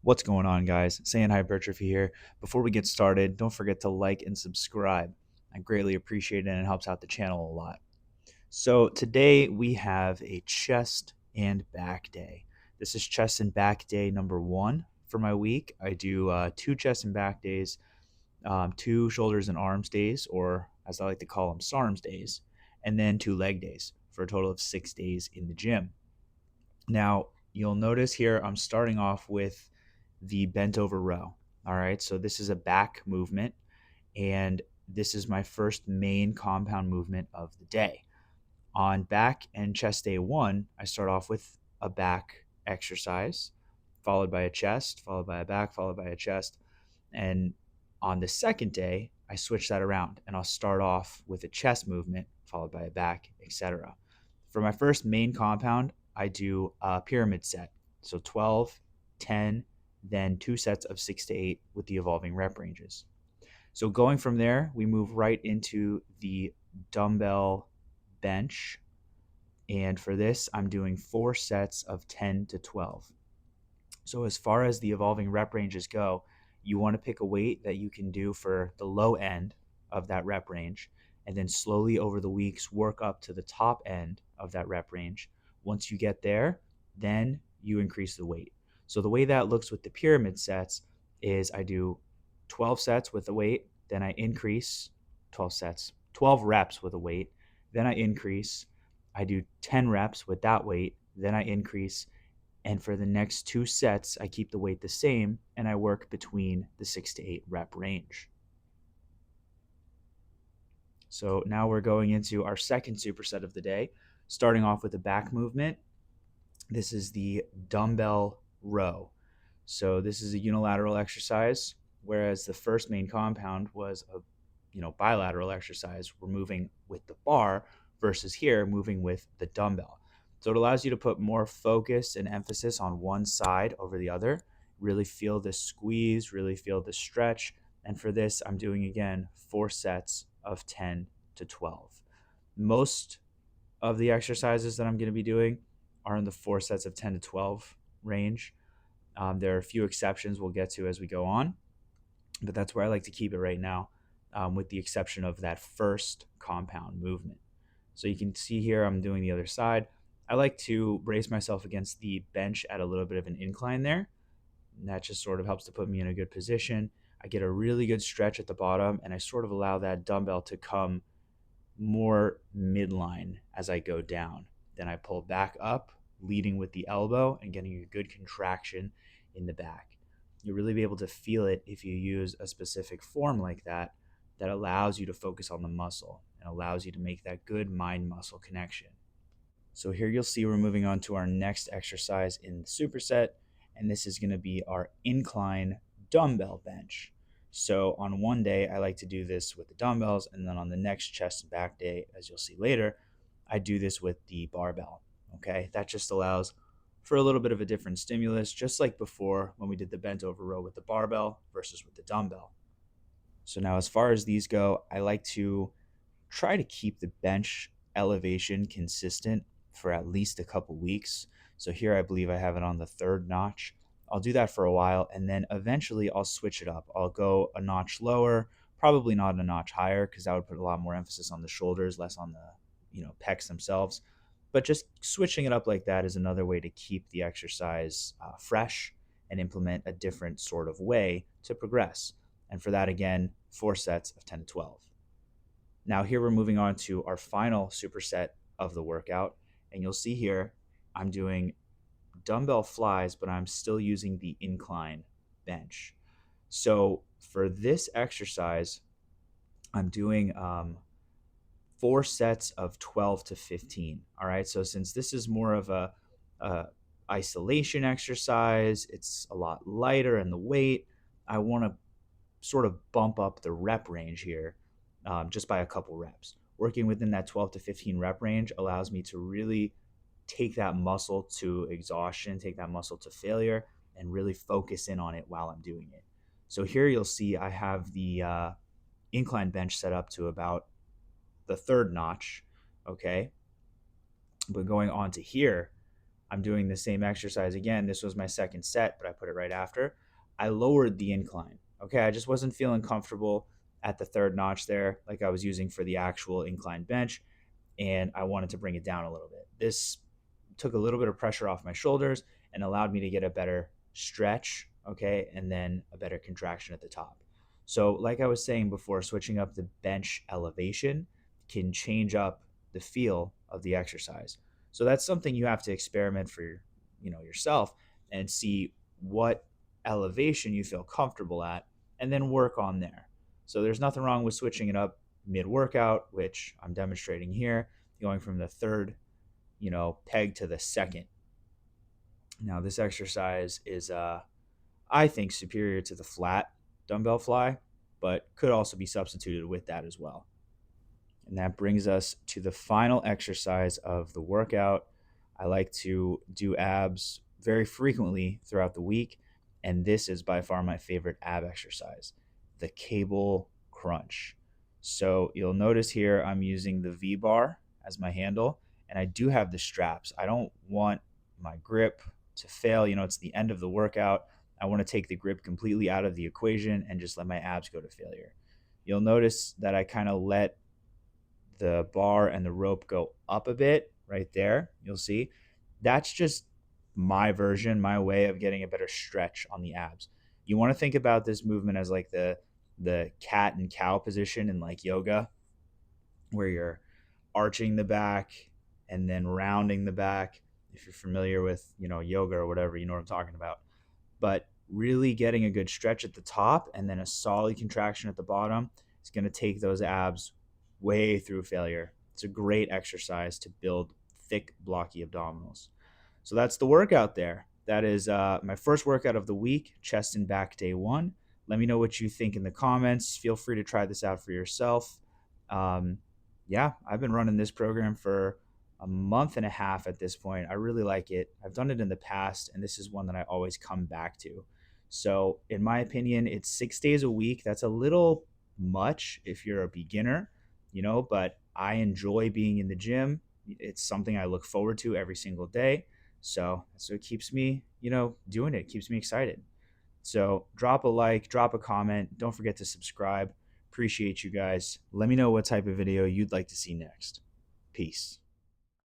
What's going on, guys? Saying Hypertrophy here. Before we get started, don't forget to like and subscribe. I greatly appreciate it and it helps out the channel a lot. So, today we have a chest and back day. This is chest and back day number one for my week. I do two chest and back days, two shoulders and arms days, or as I like to call them, SARMs days, and then two leg days for a total of 6 days in the gym. Now, you'll notice here I'm starting off with the bent over row. All right, so this is a back movement, and this is my first main compound movement of the day. On back and chest day one, I start off with a back exercise, followed by a chest, followed by a back, followed by a chest. And on the second day, I switch that around and I'll start off with a chest movement, followed by a back, etc. For my first main compound, I do a pyramid set. So 12, 10, then two sets of 6 to 8 with the evolving rep ranges. So going from there, we move right into the dumbbell bench. And for this, I'm doing 4 sets of 10 to 12. So as far as the evolving rep ranges go, you want to pick a weight that you can do for the low end of that rep range, and then slowly over the weeks work up to the top end of that rep range. Once you get there, then you increase the weight. So the way that looks with the pyramid sets is I do 12 sets with a weight, then I increase 12 sets, 12 reps with a weight, then I increase, I do 10 reps with that weight, then I increase, and for the next two sets, I keep the weight the same and I work between the 6 to 8 rep range. So now we're going into our second superset of the day, starting off with a back movement. This is the dumbbell row. So this is a unilateral exercise, whereas the first main compound was a bilateral exercise. We're moving with the bar versus here moving with the dumbbell. So it allows you to put more focus and emphasis on one side over the other. Really feel the squeeze, really feel the stretch. And for this, I'm doing again 4 sets of 10 to 12. Most of the exercises that I'm going to be doing are in the 4 sets of 10 to 12 range. There are a few exceptions we'll get to as we go on, but that's where I like to keep it right now, with the exception of that first compound movement. So you can see here I'm doing the other side. I like to brace myself against the bench at a little bit of an incline there. And that just sort of helps to put me in a good position. I get a really good stretch at the bottom, and I sort of allow that dumbbell to come more midline as I go down. Then I pull back up, leading with the elbow and getting a good contraction in the back. You'll really be able to feel it if you use a specific form like that that allows you to focus on the muscle and allows you to make that good mind muscle connection. So here you'll see we're moving on to our next exercise in the superset, and this is going to be our incline dumbbell bench. So on one day, I like to do this with the dumbbells, and then on the next chest and back day, as you'll see later, I do this with the barbell. Okay, that just allows for a little bit of a different stimulus, just like before when we did the bent over row with the barbell versus with the dumbbell. So now as far as these go, I like to try to keep the bench elevation consistent for at least a couple weeks. So here I believe I have it on the third notch. I'll do that for a while, and then eventually I'll switch it up. I'll go a notch lower, probably not a notch higher, because that would put a lot more emphasis on the shoulders, less on the pecs themselves. But just switching it up like that is another way to keep the exercise fresh and implement a different sort of way to progress. And for that, again, 4 sets of 10 to 12. Now here we're moving on to our final superset of the workout, and you'll see here I'm doing dumbbell flies, but I'm still using the incline bench. So for this exercise, I'm doing 4 sets of 12 to 15. All right, so since this is more of a isolation exercise, it's a lot lighter in the weight, I want to sort of bump up the rep range here, just by a couple reps. Working within that 12 to 15 rep range allows me to really take that muscle to exhaustion, take that muscle to failure, and really focus in on it while I'm doing it. So here you'll see I have the incline bench set up to about the third notch, okay? But going on to here, I'm doing the same exercise again. This was my second set, but I put it right after. I lowered the incline. Okay, I just wasn't feeling comfortable at the third notch there, like I was using for the actual incline bench, and I wanted to bring it down a little bit. This took a little bit of pressure off my shoulders and allowed me to get a better stretch, okay, and then a better contraction at the top. So, like I was saying before, switching up the bench elevation can change up the feel of the exercise. So that's something you have to experiment for, yourself and see what elevation you feel comfortable at and then work on there. So there's nothing wrong with switching it up mid workout, which I'm demonstrating here, going from the third, peg to the second. Now, this exercise is, I think, superior to the flat dumbbell fly, but could also be substituted with that as well. And that brings us to the final exercise of the workout. I like to do abs very frequently throughout the week, and this is by far my favorite ab exercise, the cable crunch. So you'll notice here I'm using the V bar as my handle, and I do have the straps. I don't want my grip to fail. It's the end of the workout. I want to take the grip completely out of the equation and just let my abs go to failure. You'll notice that I kind of let the bar and the rope go up a bit right there. You'll see that's just my version, my way of getting a better stretch on the abs. You want to think about this movement as like the cat and cow position in like yoga, where you're arching the back and then rounding the back. If you're familiar with, yoga or whatever, you know what I'm talking about. But really getting a good stretch at the top and then a solid contraction at the bottom is going to take those abs way through failure. It's a great exercise to build thick, blocky abdominals. So that's the workout there. That is my first workout of the week, chest and back day one. Let me know what you think in the comments. Feel free to try this out for yourself. Um, yeah, I've been running this program for a month and a half at this point. I really like it. I've done it in the past, and this is one that I always come back to. So, in my opinion, it's 6 days a week. That's a little much if you're a beginner, but I enjoy being in the gym. It's something I look forward to every single day. So it keeps me, doing it, keeps me excited. So drop a like, drop a comment. Don't forget to subscribe. Appreciate you guys. Let me know what type of video you'd like to see next. Peace.